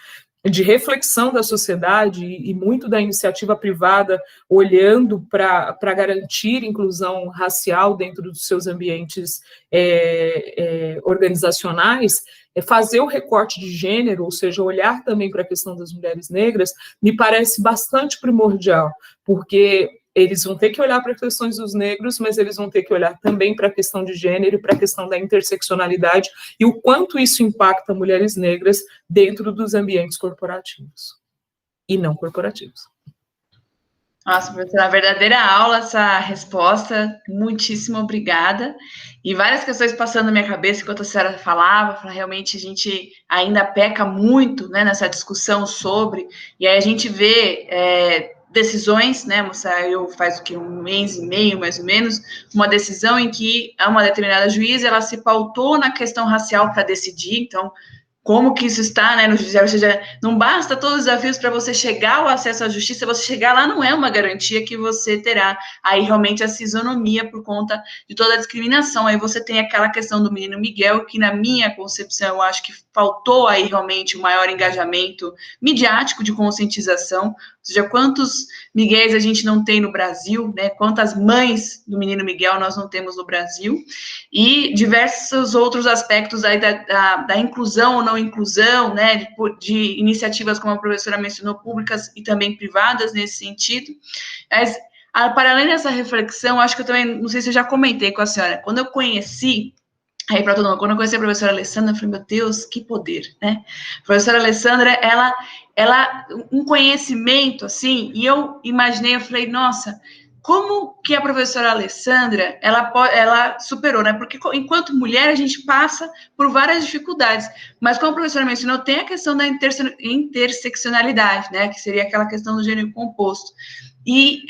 de reflexão da sociedade e muito da iniciativa privada olhando para garantir inclusão racial dentro dos seus ambientes organizacionais, fazer o recorte de gênero, ou seja, olhar também para a questão das mulheres negras, me parece bastante primordial, porque eles vão ter que olhar para as questões dos negros, mas eles vão ter que olhar também para a questão de gênero, para a questão da interseccionalidade e o quanto isso impacta mulheres negras dentro dos ambientes corporativos e não corporativos. Nossa, professora, uma verdadeira aula essa resposta. Muitíssimo obrigada. E várias questões passando na minha cabeça enquanto a senhora falava, realmente a gente ainda peca muito, né, nessa discussão sobre, e aí a gente vê decisões, né, saiu faz o que, 1 mês e meio, mais ou menos, uma decisão em que uma determinada juíza, ela se pautou na questão racial para decidir, então, como que isso está, né, no judiciário, ou seja, não basta todos os desafios para você chegar ao acesso à justiça, você chegar lá não é uma garantia que você terá aí realmente essa isonomia por conta de toda a discriminação. Aí você tem aquela questão do menino Miguel, que na minha concepção, eu acho que faltou aí realmente um maior engajamento midiático de conscientização, ou seja, quantos Miguéis a gente não tem no Brasil, né, quantas mães do menino Miguel nós não temos no Brasil, e diversos outros aspectos aí da inclusão ou não inclusão, né, de iniciativas, como a professora mencionou, públicas e também privadas nesse sentido. Mas, para além dessa reflexão, acho que eu também, não sei se eu já comentei com a senhora, quando eu conheci, aí para todo mundo, quando eu conheci a professora Alessandra, eu falei, meu Deus, que poder, né? A professora Alessandra, ela um conhecimento, assim, e eu imaginei, eu falei, nossa, como que a professora Alessandra, ela superou, né? Porque enquanto mulher, a gente passa por várias dificuldades, mas como a professora mencionou, tem a questão da interseccionalidade, né? Que seria aquela questão do gênero composto. E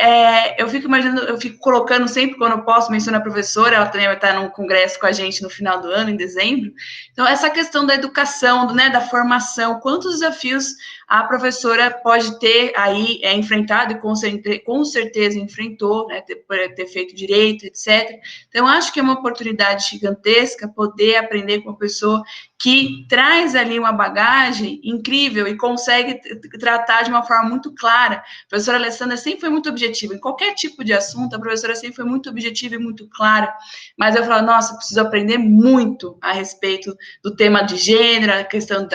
eu fico imaginando, eu fico colocando sempre, quando eu posso, mencionar a professora, ela também vai estar num congresso com a gente no final do ano, em dezembro. Então, essa questão da educação, né, da formação, quantos desafios a professora pode ter aí enfrentado, e com certeza enfrentou, né, ter feito direito, etc. Então, acho que é uma oportunidade gigantesca poder aprender com uma pessoa que traz ali uma bagagem incrível e consegue tratar de uma forma muito clara. A professora Alessandra sempre foi muito objetiva, em qualquer tipo de assunto, a professora sempre foi muito objetiva e muito clara, mas eu falo, nossa, preciso aprender muito a respeito do tema de gênero, a questão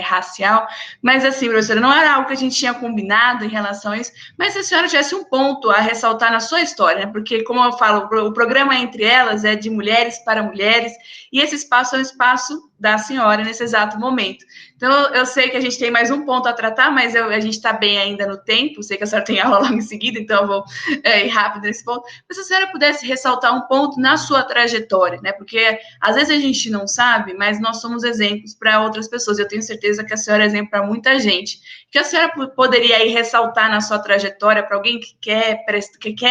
racial, mas assim, professora, não era algo que a gente tinha combinado em relação a isso, mas se a senhora tivesse um ponto a ressaltar na sua história, né? Porque, como eu falo, o programa Entre Elas é de mulheres para mulheres, e esse espaço é um espaço da senhora nesse exato momento. Então, eu sei que a gente tem mais um ponto a tratar, mas a gente está bem ainda no tempo, sei que a senhora tem aula logo em seguida, então eu vou ir rápido nesse ponto, mas se a senhora pudesse ressaltar um ponto na sua trajetória, né, porque às vezes a gente não sabe, mas nós somos exemplos para outras pessoas, eu tenho certeza que a senhora é exemplo para muita gente, que a senhora poderia aí ressaltar na sua trajetória para alguém que quer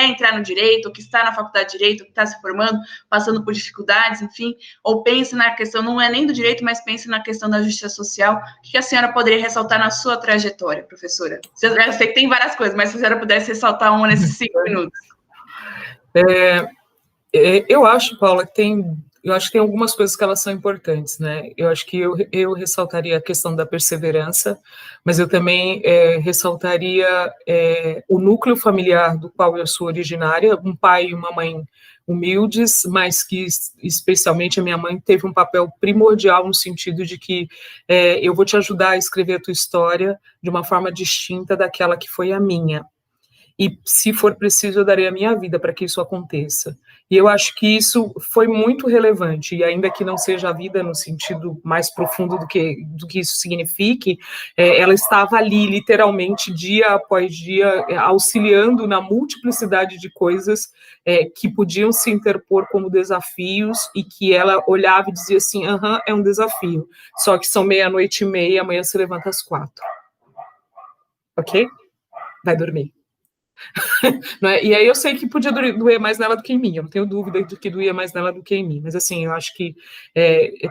entrar no direito, ou que está na faculdade de direito, ou que está se formando, passando por dificuldades, enfim, ou pensa na questão, não é nem do direito, mas pensa na questão da justiça social. O que a senhora poderia ressaltar na sua trajetória, professora? Eu sei que tem várias coisas, mas se a senhora pudesse ressaltar uma nesses 5 minutos. Eu acho, Paula, que tem algumas coisas que elas são importantes, né? Eu acho que eu ressaltaria a questão da perseverança, mas eu também ressaltaria o núcleo familiar do qual eu sou originária, um pai e uma mãe humildes, mas que, especialmente, a minha mãe teve um papel primordial no sentido de que eu vou te ajudar a escrever a tua história de uma forma distinta daquela que foi a minha. E, se for preciso, eu darei a minha vida para que isso aconteça. E eu acho que isso foi muito relevante, e ainda que não seja a vida no sentido mais profundo do que isso signifique, ela estava ali, literalmente, dia após dia, auxiliando na multiplicidade de coisas que podiam se interpor como desafios, e que ela olhava e dizia assim, é um desafio, só que são 00:30, amanhã se levanta às 4. Ok? Vai dormir. E aí eu sei que podia doer mais nela do que em mim, eu não tenho dúvida de que doía mais nela do que em mim, mas assim, eu acho que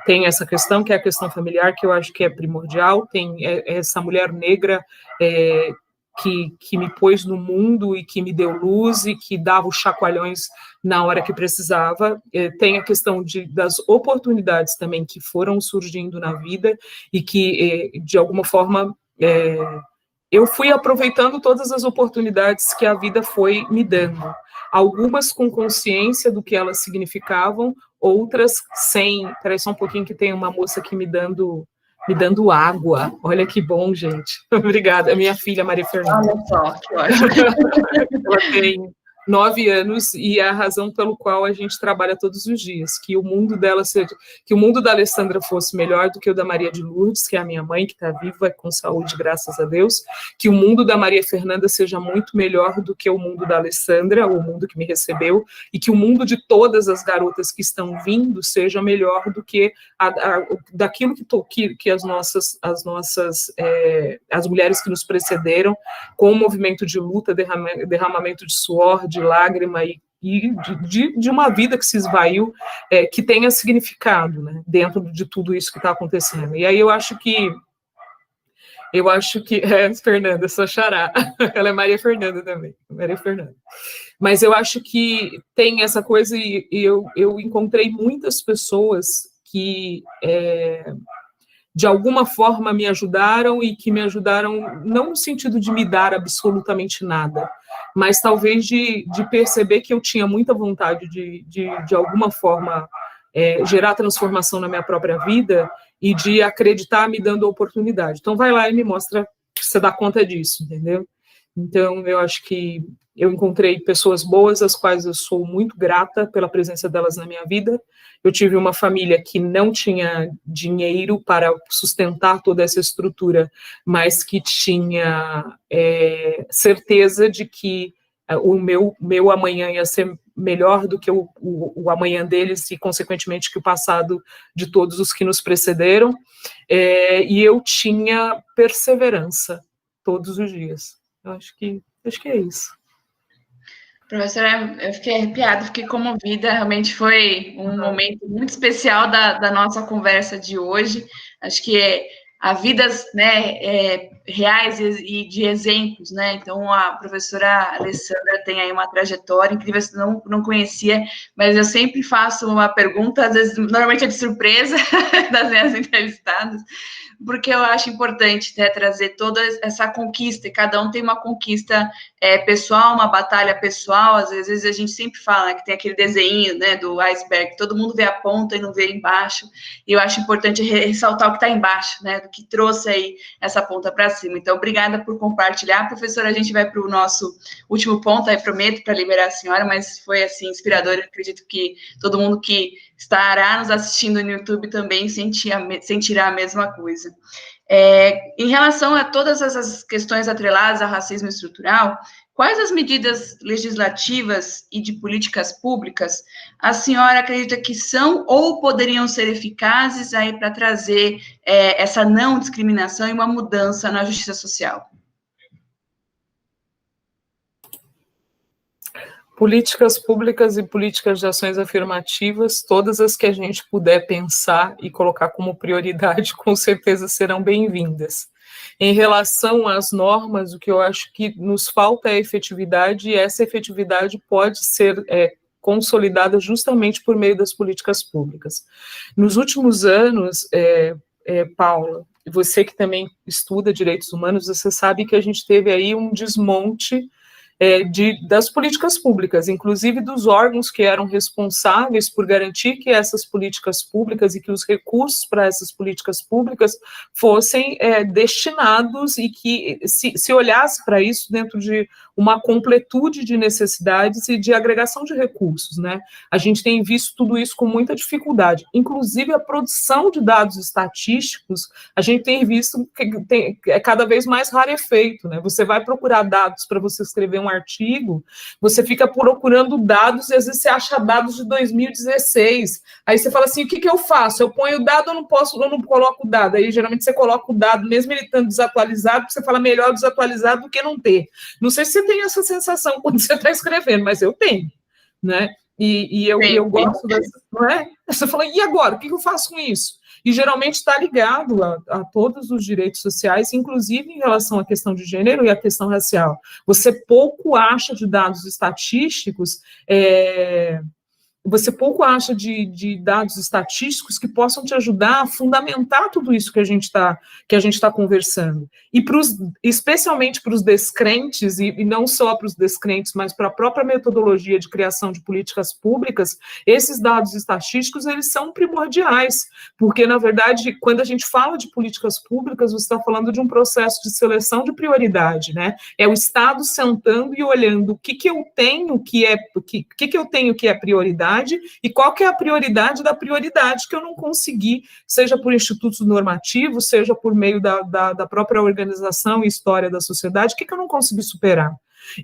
tem essa questão, que é a questão familiar, que eu acho que é primordial, tem essa mulher negra que me pôs no mundo e que me deu luz e que dava os chacoalhões na hora que precisava, tem a questão das oportunidades também que foram surgindo na vida e que, de alguma forma, eu fui aproveitando todas as oportunidades que a vida foi me dando, algumas com consciência do que elas significavam, outras sem. Espera aí só um pouquinho que tem uma moça aqui me dando me dando água. Olha que bom, gente. Obrigada. A minha filha, Maria Fernanda. Olha só, que ótimo. Ela tem 9 anos e é a razão pelo qual a gente trabalha todos os dias, que o mundo dela seja, que o mundo da Alessandra fosse melhor do que o da Maria de Lourdes, que é a minha mãe, que está viva com saúde, graças a Deus, que o mundo da Maria Fernanda seja muito melhor do que o mundo da Alessandra, o mundo que me recebeu, e que o mundo de todas as garotas que estão vindo seja melhor do que daquilo que as mulheres que nos precederam, com o movimento de luta, derramamento de suor, de lágrima e de uma vida que se esvaiu, que tenha significado, né, dentro de tudo isso que está acontecendo. E aí eu acho que Fernanda, sua xará, ela é Maria Fernanda também, Maria Fernanda. Mas eu acho que tem essa coisa, e eu encontrei muitas pessoas que de alguma forma me ajudaram, e que me ajudaram não no sentido de me dar absolutamente nada, mas talvez de perceber que eu tinha muita vontade de alguma forma gerar transformação na minha própria vida, e de acreditar me dando a oportunidade. Então vai lá e me mostra que você dá conta disso, entendeu? Então eu acho que eu encontrei pessoas boas, às quais eu sou muito grata pela presença delas na minha vida. Eu tive uma família que não tinha dinheiro para sustentar toda essa estrutura, mas que tinha certeza de que o meu amanhã ia ser melhor do que o amanhã deles, e, consequentemente, que o passado de todos os que nos precederam. E eu tinha perseverança todos os dias. Eu acho que é isso. Professora, eu fiquei arrepiada, fiquei comovida, realmente foi um momento muito especial da nossa conversa de hoje. Acho que há vidas, né, reais e de exemplos, né? Então, a professora Alessandra tem aí uma trajetória incrível, eu não conhecia, mas eu sempre faço uma pergunta, às vezes, normalmente é de surpresa, das minhas entrevistadas, porque eu acho importante, né, trazer toda essa conquista, e cada um tem uma conquista pessoal, uma batalha pessoal. Às vezes a gente sempre fala, né, que tem aquele desenho, né, do iceberg, todo mundo vê a ponta e não vê embaixo, e eu acho importante ressaltar o que está embaixo, né, do que trouxe aí essa ponta para cima. Então, obrigada por compartilhar. Professora, a gente vai para o nosso último ponto, aí prometo, para liberar a senhora, mas foi, assim, inspirador. Eu acredito que todo mundo que estará nos assistindo no YouTube também sentirá a mesma coisa. Em relação a todas essas questões atreladas ao racismo estrutural, quais as medidas legislativas e de políticas públicas a senhora acredita que são ou poderiam ser eficazes aí para trazer essa não discriminação e uma mudança na justiça social? Políticas públicas e políticas de ações afirmativas, todas as que a gente puder pensar e colocar como prioridade, com certeza serão bem-vindas. Em relação às normas, o que eu acho que nos falta é efetividade, e essa efetividade pode ser consolidada justamente por meio das políticas públicas. Nos últimos anos, Paula, você que também estuda direitos humanos, você sabe que a gente teve aí um desmonte das políticas públicas, inclusive dos órgãos que eram responsáveis por garantir que essas políticas públicas e que os recursos para essas políticas públicas fossem destinados, e que se olhasse para isso dentro de uma completude de necessidades e de agregação de recursos, né? A gente tem visto tudo isso com muita dificuldade, inclusive a produção de dados estatísticos, a gente tem visto que é cada vez mais rarefeito, né? Você vai procurar dados para você escrever um artigo, você fica procurando dados e às vezes você acha dados de 2016, aí você fala assim, o que eu faço? Eu ponho o dado ou não coloco o dado? Aí geralmente você coloca o dado, mesmo ele estando desatualizado, porque você fala melhor desatualizado do que não ter. Não sei se você tem essa sensação quando você está escrevendo, mas eu tenho, né? E eu gosto dessa, não é? Você fala, e agora? O que eu faço com isso? E geralmente está ligado a todos os direitos sociais, inclusive em relação à questão de gênero e à questão racial. Você pouco acha de dados estatísticos você pouco acha de dados estatísticos que possam te ajudar a fundamentar tudo isso que a gente está conversando. E especialmente para os descrentes, e não só para os descrentes, mas para a própria metodologia de criação de políticas públicas, esses dados estatísticos, eles são primordiais, porque, na verdade, quando a gente fala de políticas públicas, você está falando de um processo de seleção de prioridade, né? É o Estado sentando e olhando o que eu tenho que é prioridade e qual que é a prioridade da prioridade que eu não consegui, seja por institutos normativos, seja por meio da própria organização e história da sociedade, o que eu não consegui superar.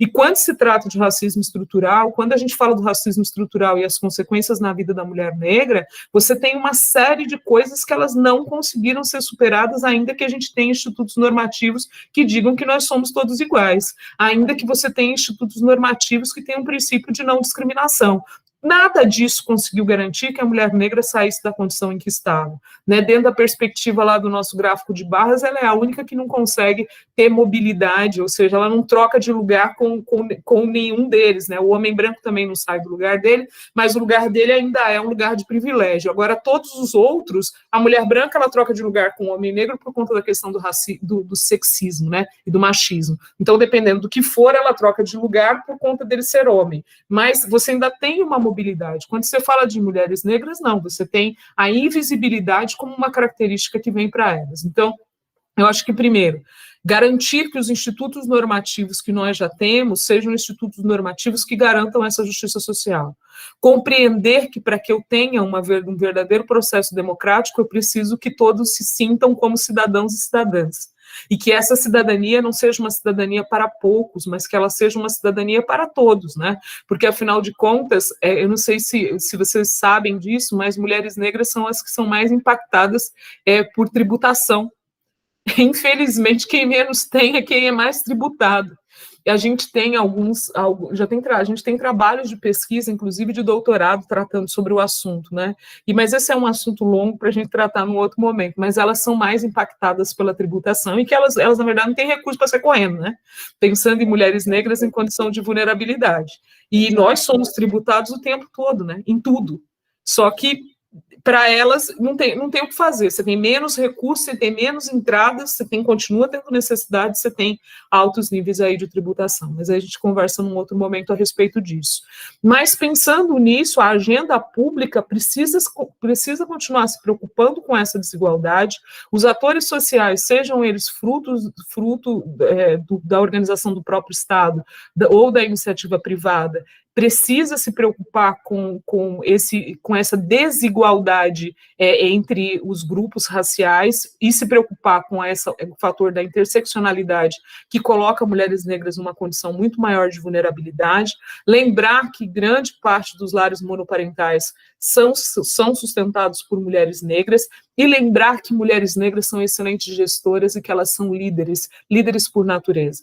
E quando se trata de racismo estrutural, quando a gente fala do racismo estrutural e as consequências na vida da mulher negra, você tem uma série de coisas que elas não conseguiram ser superadas, ainda que a gente tenha institutos normativos que digam que nós somos todos iguais, ainda que você tenha institutos normativos que tenham um princípio de não discriminação. Nada disso conseguiu garantir que a mulher negra saísse da condição em que estava. Né? Dentro da perspectiva lá do nosso gráfico de barras, ela é a única que não consegue ter mobilidade, ou seja, ela não troca de lugar com nenhum deles. Né? O homem branco também não sai do lugar dele, mas o lugar dele ainda é um lugar de privilégio. Agora, todos os outros, a mulher branca ela troca de lugar com o homem negro por conta da questão do sexismo, né? E do machismo. Então, dependendo do que for, ela troca de lugar por conta dele ser homem. Mas você ainda tem uma mobilidade. Quando você fala de mulheres negras, não, você tem a invisibilidade como uma característica que vem para elas. Então, eu acho que, primeiro, garantir que os institutos normativos que nós já temos sejam institutos normativos que garantam essa justiça social. Compreender que, para que eu tenha um verdadeiro processo democrático, eu preciso que todos se sintam como cidadãos e cidadãs. E que essa cidadania não seja uma cidadania para poucos, mas que ela seja uma cidadania para todos, né? Porque, afinal de contas, eu não sei se vocês sabem disso, mas mulheres negras são as que são mais impactadas por tributação. Infelizmente, quem menos tem é quem é mais tributado. E a gente tem a gente tem trabalhos de pesquisa, inclusive de doutorado, tratando sobre o assunto, né? Mas esse é um assunto longo para a gente tratar num outro momento, mas elas são mais impactadas pela tributação e que elas na verdade, não têm recurso para sair correndo, né? Pensando em mulheres negras em condição de vulnerabilidade. E nós somos tributados o tempo todo, né? Em tudo. Só que para elas não tem o que fazer, você tem menos recursos, você tem menos entradas, continua tendo necessidade, você tem altos níveis aí de tributação, mas aí a gente conversa num outro momento a respeito disso. Mas pensando nisso, a agenda pública precisa continuar se preocupando com essa desigualdade, os atores sociais, sejam eles fruto da organização do próprio Estado ou da iniciativa privada, precisa se preocupar com essa desigualdade entre os grupos raciais e se preocupar com o fator da interseccionalidade que coloca mulheres negras numa condição muito maior de vulnerabilidade, lembrar que grande parte dos lares monoparentais são sustentados por mulheres negras e lembrar que mulheres negras são excelentes gestoras e que elas são líderes por natureza.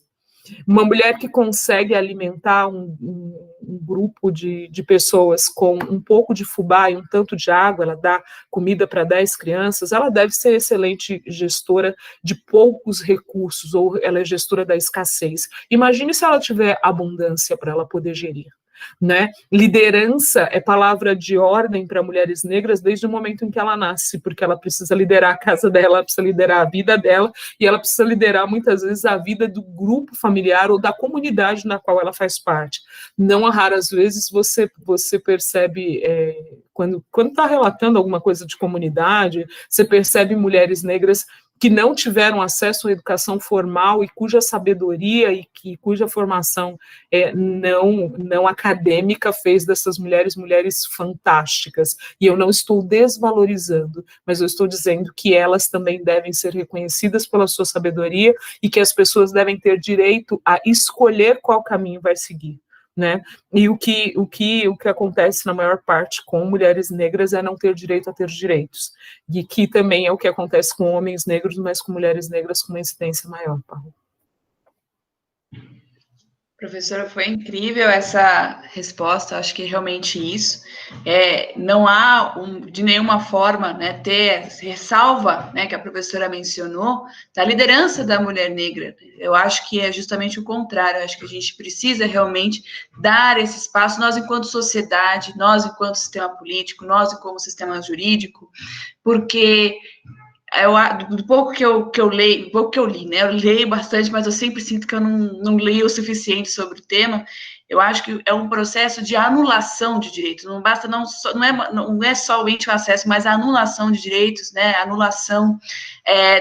Uma mulher que consegue alimentar um grupo de pessoas com um pouco de fubá e um tanto de água, ela dá comida para 10 crianças, ela deve ser excelente gestora de poucos recursos, ou ela é gestora da escassez. Imagine se ela tiver abundância para ela poder gerir. Né? Liderança é palavra de ordem para mulheres negras desde o momento em que ela nasce, porque ela precisa liderar a casa dela, ela precisa liderar a vida dela, e ela precisa liderar muitas vezes a vida do grupo familiar ou da comunidade na qual ela faz parte. Não raras vezes você percebe, quando está relatando alguma coisa de comunidade, você percebe mulheres negras que não tiveram acesso à educação formal e cuja sabedoria e cuja formação não acadêmica fez dessas mulheres fantásticas. E eu não estou desvalorizando, mas eu estou dizendo que elas também devem ser reconhecidas pela sua sabedoria e que as pessoas devem ter direito a escolher qual caminho vai seguir. Né? E o que acontece na maior parte com mulheres negras é não ter direito a ter direitos, e que também é o que acontece com homens negros, mas com mulheres negras com uma incidência maior, Paulo. Professora, foi incrível essa resposta, acho que é realmente isso. Não há, de nenhuma forma, né, ter ressalva, né, que a professora mencionou, da liderança da mulher negra. Eu acho que é justamente o contrário, eu acho que a gente precisa realmente dar esse espaço, nós enquanto sociedade, nós enquanto sistema político, nós enquanto sistema jurídico, porque do pouco que eu leio, do pouco que eu li, né? Eu leio bastante, mas eu sempre sinto que eu não leio o suficiente sobre o tema. Eu acho que é um processo de anulação de direitos. Não basta, não é somente o acesso, mas a anulação de direitos, né? A anulação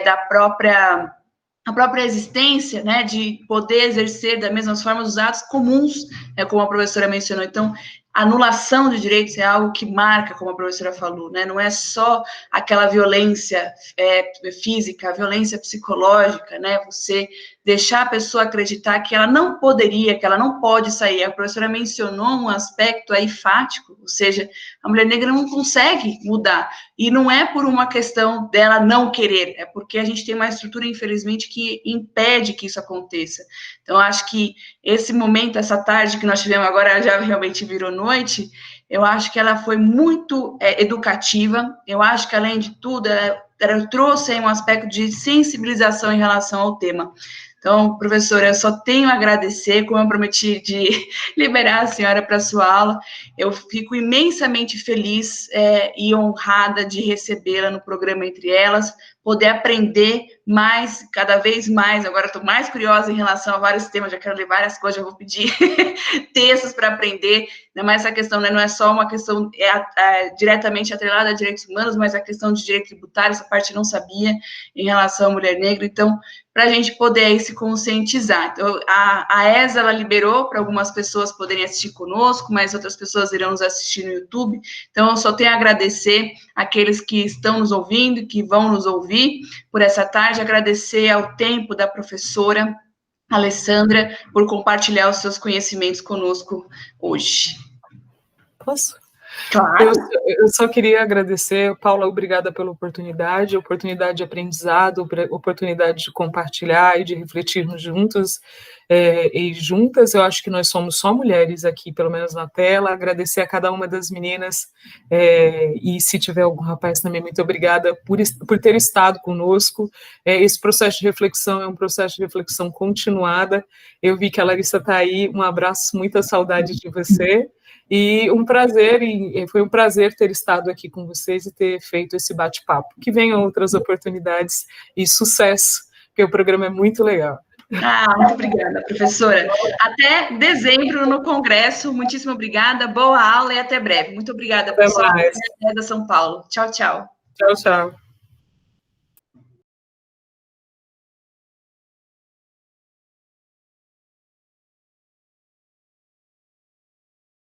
da própria a própria existência, né, de poder exercer da mesma forma os atos comuns, como a professora mencionou. Então, a anulação de direitos é algo que marca, como a professora falou, né, não é só aquela violência física, a violência psicológica, né, você deixar a pessoa acreditar que ela não poderia, que ela não pode sair. A professora mencionou um aspecto aí fático, ou seja, a mulher negra não consegue mudar, e não é por uma questão dela não querer, é porque a gente tem uma estrutura, infelizmente, que impede que isso aconteça. Então, acho que esse momento, essa tarde que nós tivemos agora, já realmente virou noite, eu acho que ela foi muito educativa, eu acho que, além de tudo, ela trouxe aí um aspecto de sensibilização em relação ao tema. Então, professora, eu só tenho a agradecer, como eu prometi de liberar a senhora para a sua aula. Eu fico imensamente feliz e honrada de recebê-la no programa Entre Elas, poder aprender mais, cada vez mais. Agora estou mais curiosa em relação a vários temas, já quero ler várias coisas, já vou pedir textos para aprender, né? Mas essa questão, né, não é só uma questão diretamente atrelada a direitos humanos, mas a questão de direito tributário, essa parte eu não sabia, em relação à mulher negra. Então, para a gente poder aí se conscientizar. Então, a ESA, ela liberou para algumas pessoas poderem assistir conosco, mas outras pessoas irão nos assistir no YouTube. Então, eu só tenho a agradecer àqueles que estão nos ouvindo, que vão nos ouvir por essa tarde, agradecer ao tempo da professora Alessandra por compartilhar os seus conhecimentos conosco hoje. Posso? Claro. Eu só queria agradecer, Paula, obrigada pela oportunidade de aprendizado, oportunidade de compartilhar e de refletirmos juntos e juntas. Eu acho que nós somos só mulheres aqui, pelo menos na tela. Agradecer a cada uma das meninas e se tiver algum rapaz também, muito obrigada por ter estado conosco. Esse processo de reflexão é um processo de reflexão continuada. Eu vi que a Larissa está aí, um abraço, muita saudade de você. E foi um prazer ter estado aqui com vocês e ter feito esse bate-papo. Que venham outras oportunidades e sucesso, porque o programa é muito legal. Muito obrigada, professora. Até dezembro no Congresso. Muitíssimo obrigada, boa aula e até breve. Muito obrigada, professora da São Paulo. Tchau, tchau. Tchau, tchau.